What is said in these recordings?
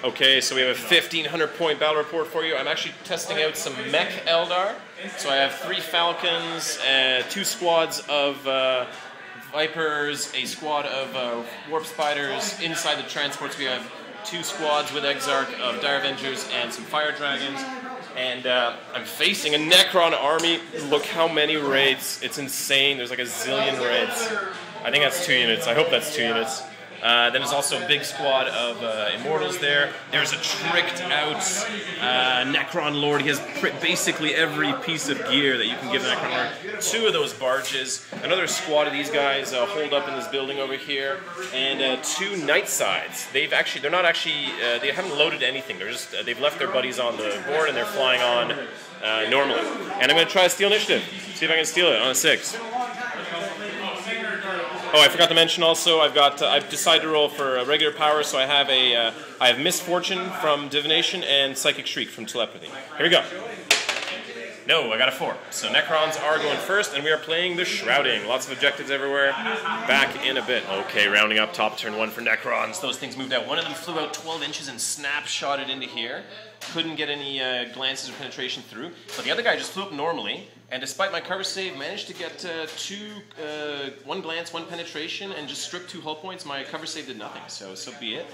Okay, so we have a 1,500 point battle report for you. I'm actually testing out some Mech Eldar. So I have 3 Falcons, 2 squads of Vypers, a squad of Warp Spiders. Inside the transports we have 2 squads with Exarch of Dire Avengers and some Fire Dragons. And I'm facing a Necron army. Look how many raids. It's insane. There's like a zillion raids. I think that's 2 units. I hope that's 2 units. Then there's also a big squad of Immortals there. There's a tricked out Necron Lord. He has basically every piece of gear that you can give a Necron Lord. 2 of those barges. Another squad of these guys holed up in this building over here. And 2 Night Sides. They haven't loaded anything. They've left their buddies on the board and they're flying on normally. And I'm going to try to steal initiative. See if I can steal it on a 6. Oh, I forgot to mention also, I've decided to roll for regular power, so I have Misfortune from Divination and Psychic Shriek from Telepathy. Here we go. No, I got a 4. So Necrons are going first, and we are playing the Shrouding. Lots of objectives everywhere. Back in a bit. Okay, rounding up top, turn 1 for Necrons. Those things moved out. One of them flew out 12 inches and snapshotted into here. Couldn't get any glances or penetration through. But the other guy just flew up normally, and despite my cover save, managed to get 1 glance, 1 penetration, and just stripped 2 hull points. My cover save did nothing, so be it.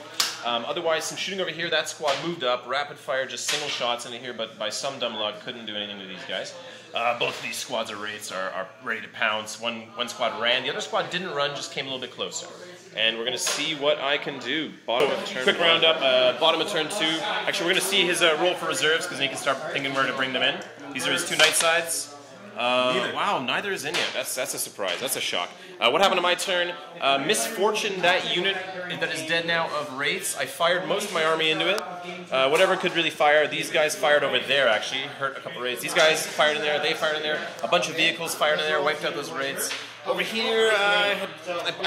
Otherwise, some shooting over here. That squad moved up, rapid fire, just single shots into here, but by some dumb luck, couldn't do anything to these guys. Both of these squads of wraiths are ready to pounce. One squad ran, the other squad didn't run, just came a little bit closer. And we're going to see what I can do. Bottom of turn. Quick roundup, bottom of turn 2. Actually, we're going to see his roll for reserves, because then he can start thinking where to bring them in. These are his 2 Night Sides. Wow, neither is in yet. That's a surprise. That's a shock. What happened to my turn? Misfortune, that unit that is dead now of wraiths. I fired most of my army into it. Whatever could really fire. These guys fired over there, actually. Hurt a couple wraiths. These guys fired in there. They fired in there. A bunch of vehicles fired in there. Wiped out those wraiths. Over here, I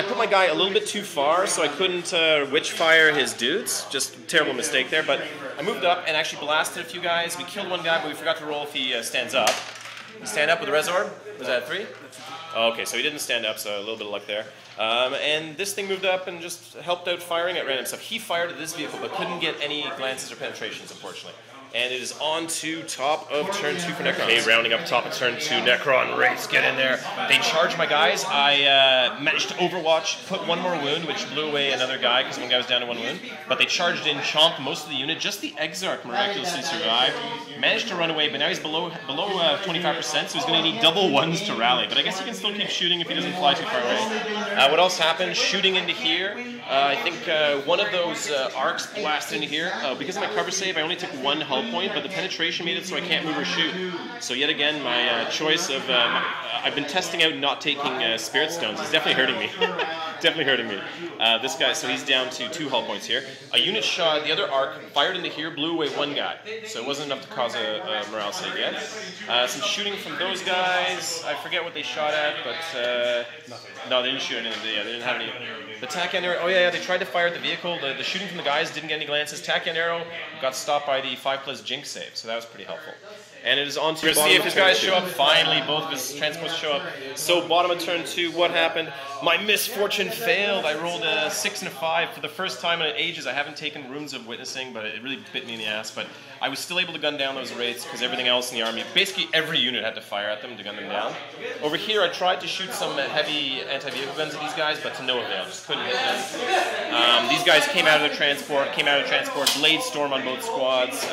put my guy a little bit too far, so I couldn't witch fire his dudes. Just a terrible mistake there. But I moved up and actually blasted a few guys. We killed 1 guy, but we forgot to roll if he stands up. Stand up with the res orb? Was that 3? Oh, okay, so he didn't stand up, so a little bit of luck there. And this thing moved up and just helped out firing at random stuff. He fired at this vehicle, but couldn't get any glances or penetrations, unfortunately. And it is on to top of turn 2 for Necrons. Okay, rounding up top of turn 2, Necron Wraiths, get in there. They charged my guys. I managed to overwatch, put 1 more wound, which blew away another guy, because 1 guy was down to 1 wound. But they charged in, chomped most of the unit. Just the Exarch miraculously survived. Managed to run away, but now he's below 25%, so he's going to need double 1s to rally. But I guess he can still keep shooting if he doesn't fly too far away. What else happened? Shooting into here. I think one of those arcs blasted into here. Because of my cover save, I only took 1 hull point, but the penetration made it so I can't move or shoot. So yet again, my choice of... I've been testing out not taking Spirit Stones. It's definitely hurting me. Definitely hurting me. This guy, so he's down to 2 hull points here. A unit shot, the other arc, fired into here, blew away 1 guy. So it wasn't enough to cause a morale save yet. Some shooting from those guys. I forget what they shot at, but... no, they didn't shoot anything. Yeah, they didn't have any... The Tachyon arrow, oh yeah, they tried to fire at the vehicle. The shooting from the guys didn't get any glances. Tachyon arrow got stopped by the 5+ Jinx save, so that was pretty helpful. And it is on to the bottom. See if his guys show up. Finally, both of his transports show up. So bottom of turn 2, what happened? My misfortune failed. I rolled a 6 and a 5 for the first time in ages. I haven't taken Runes of Witnessing, but it really bit me in the ass. But I was still able to gun down those wraiths because everything else in the army, basically every unit had to fire at them to gun them down. Over here, I tried to shoot some heavy anti-vehicle guns at these guys, but to no avail. Just couldn't hit them. These guys came out of the transport, Bladestorm on both squads.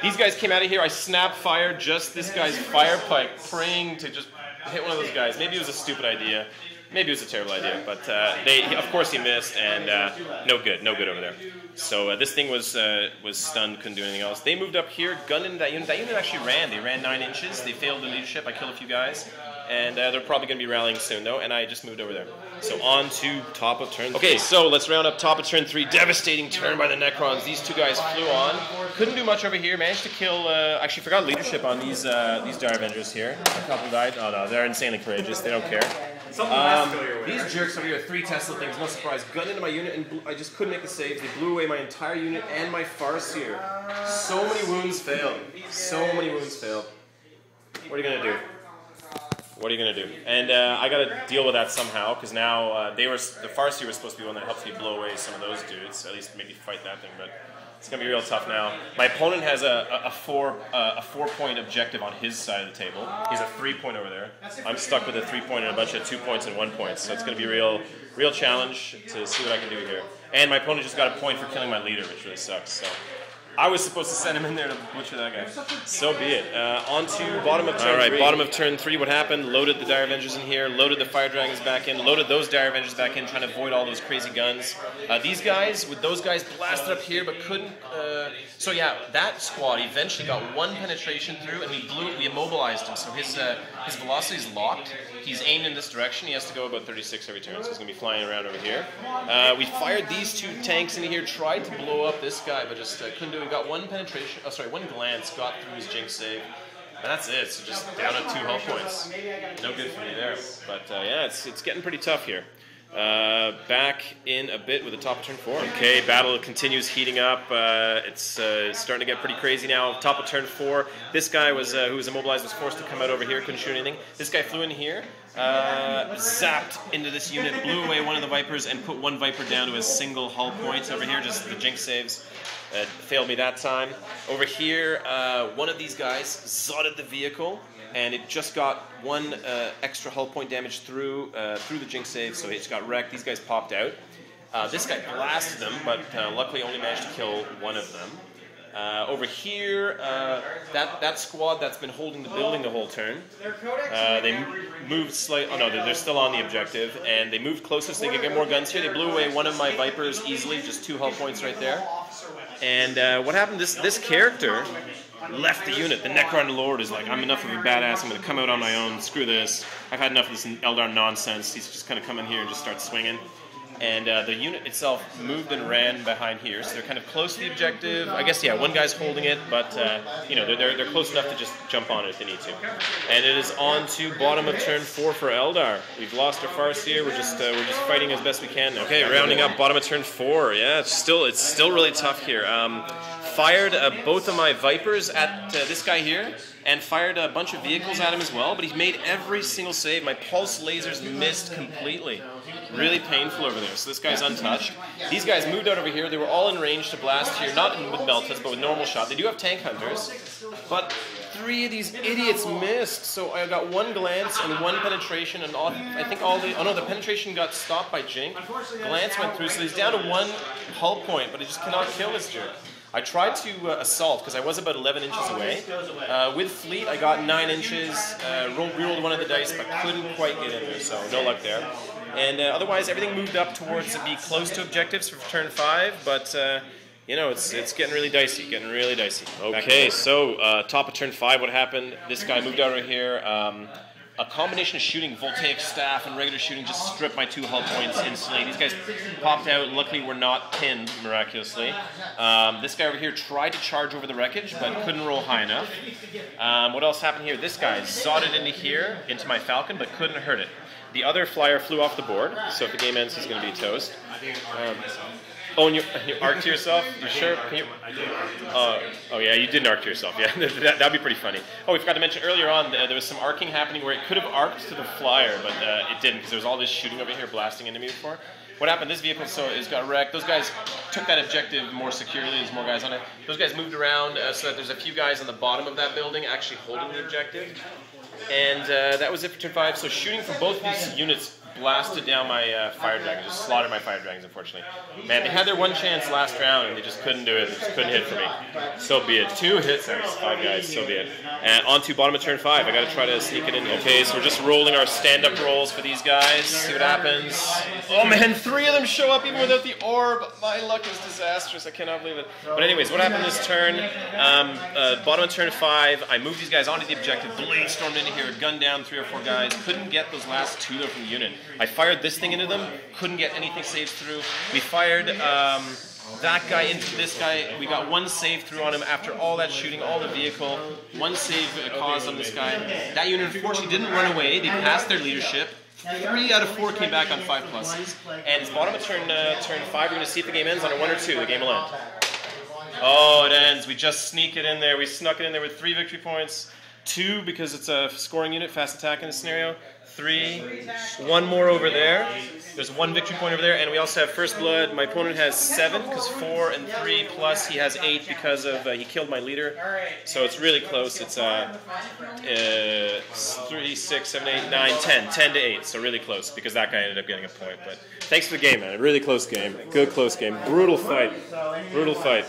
These guys came out of here. I snap fired just this guy's Firepike, praying to just hit one of those guys. Maybe it was a stupid idea. Maybe it was a terrible idea, but of course he missed, and no good over there. So this thing was stunned, couldn't do anything else. They moved up here, gunned into that unit. That unit actually ran. They ran 9 inches. They failed the leadership. I killed a few guys, and they're probably going to be rallying soon, though, and I just moved over there. So on to top of turn 3. Okay, so let's round up top of turn 3. Devastating turn by the Necrons. These 2 guys flew on. Couldn't do much over here. Managed to kill... actually, forgot leadership on these Dire Avengers here. A couple died. Oh, no, they're insanely courageous. They don't care. These jerks over here, 3 Tesla things, no surprise. Gunned into my unit, and I just couldn't make the saves. They blew away my entire unit and my Farseer. So many wounds failed. So many wounds failed. What are you going to do? What are you going to do? And I got to deal with that somehow, because now the Farseer was supposed to be one that helps me blow away some of those dudes, at least maybe fight that thing, but It's gonna be real tough now. My opponent has a 4-point objective on his side of the table. He's a 3-point over there. I'm stuck with a 3-point and a bunch of 2 points and 1 point. So it's gonna be a real challenge to see what I can do here. And my opponent just got a point for killing my leader, which really sucks. So I was supposed to send him in there to butcher that guy. So be it. On to bottom of turn 3. All right, bottom of turn 3, what happened? Loaded the Dire Avengers in here, loaded the Fire Dragons back in, loaded those Dire Avengers back in, trying to avoid all those crazy guns. These guys, with those guys blasted up here, but couldn't... so yeah, that squad eventually got 1 penetration through, and we immobilized him, so his velocity is locked. He's aimed in this direction. He has to go about 36 every turn, so he's going to be flying around over here. We fired these 2 tanks into here, tried to blow up this guy, but just couldn't do it. We got 1 penetration, 1 glance, got through his Jinx save. And that's it, so just down at 2 health points. No good for me there. But yeah, it's getting pretty tough here. Back in a bit with the top of turn 4. Okay, battle continues heating up. It's starting to get pretty crazy now. Top of turn 4. This guy was who was immobilized was forced to come out over here. Couldn't shoot anything. This guy flew in here, zapped into this unit, blew away one of the Vipers, and put 1 Viper down to a single hull point over here. Just the Jinx saves. Failed me that time. Over here, one of these guys zotted the vehicle, and it just got 1 extra hull point damage through the Jinx save, so it just got wrecked. These guys popped out. This guy blasted them, but luckily only managed to kill 1 of them. Over here, that squad that's been holding the building the whole turn, they moved slightly. Oh no, they're still on the objective, and they moved closer so they could get more guns here. They blew away 1 of my Vipers easily, just 2 hull points right there. And what happened? This character left the unit. The Necron Lord is like, I'm enough of a badass. I'm going to come out on my own. Screw this. I've had enough of this Eldar nonsense. He's just kind of come in here and just start swinging. And the unit itself moved and ran behind here, so they're kind of close to the objective. I guess, yeah, 1 guy's holding it, but you know, they're close enough to just jump on it if they need to. And it is on to bottom of turn 4 for Eldar. We've lost our Farseer. We're just fighting as best we can now. Okay, rounding up bottom of turn 4. Yeah, it's still really tough here. Fired both of my Vipers at this guy here, and fired a bunch of vehicles at him as well, but he made every single save. My pulse lasers missed completely. Really painful over there, so this guy's untouched. These guys moved out over here. They were all in range to blast here, not with Meltas, but with normal shot. They do have tank hunters, but 3 of these idiots missed, so I got 1 glance and 1 penetration, and I think all the... Oh no, the penetration got stopped by Jink. Glance went through, so he's down to 1 hull point, but he just cannot kill this jerk. I tried to assault because I was about 11 inches away. With Fleet, I got 9 inches, rerolled 1 of the dice, but couldn't quite get in there, so no luck there. And otherwise, everything moved up towards be close to objectives for turn 5, but you know, it's getting really dicey, Okay, so top of turn 5, what happened? This guy moved out over here. A combination of shooting, voltaic staff, and regular shooting just stripped my 2 hull points instantly. These guys popped out. Luckily, were not pinned, miraculously. This guy over here tried to charge over the wreckage, but couldn't roll high enough. What else happened here? This guy zotted into here, into my Falcon, but couldn't hurt it. The other flyer flew off the board, so if the game ends, he's going to be toast. Oh, and you arc to yourself? You sure? Can you? Oh yeah, you didn't arc to yourself. Yeah, that'd be pretty funny. Oh, we forgot to mention earlier on there was some arcing happening where it could have arced to the flyer, but it didn't because there was all this shooting over here blasting into me before. What happened? This vehicle it got wrecked. Those guys took that objective more securely. There's more guys on it. Those guys moved around so that there's a few guys on the bottom of that building actually holding the objective. And that was it for turn 5. So shooting from both of these units blasted down my Fire Dragon, just slaughtered my Fire Dragons, unfortunately. Man, they had their 1 chance last round, and they just couldn't do it. They just couldn't hit for me. So be it. 2 hits on these 5 guys, so be it. And on to bottom of turn 5. I got to try to sneak it in. Okay, so we're just rolling our stand-up rolls for these guys. See what happens. Oh man, 3 of them show up even without the orb. My luck is disastrous. I cannot believe it. But anyways, what happened this turn? Bottom of turn 5, I moved these guys onto the objective. Bladestormed into here, gunned down 3 or 4 guys. Couldn't get those last 2 though from the unit. I fired this thing into them, couldn't get anything saved through. We fired that guy into this guy. We got 1 save through on him after all that shooting, all the vehicle. 1 save caused on this guy. That unit unfortunately didn't run away. They passed their leadership. 3 out of 4 came back on 5 pluses. And it's bottom of turn 5. We're going to see if the game ends on a 1 or 2. The game will end. Oh, it ends. We just sneak it in there. We snuck it in there with 3 victory points. 2 because it's a scoring unit, fast attack in this scenario. 3, 1 more over there. There's 1 victory point over there, and we also have First Blood. My opponent has 7 because 4 and 3 plus he has 8 because of he killed my leader. So it's really close. It's 3, 6, 7, 8, 9, 10. 10 to 8, so really close because that guy ended up getting a point. But thanks for the game, man. A really close game. Good close game. Brutal fight. Brutal fight.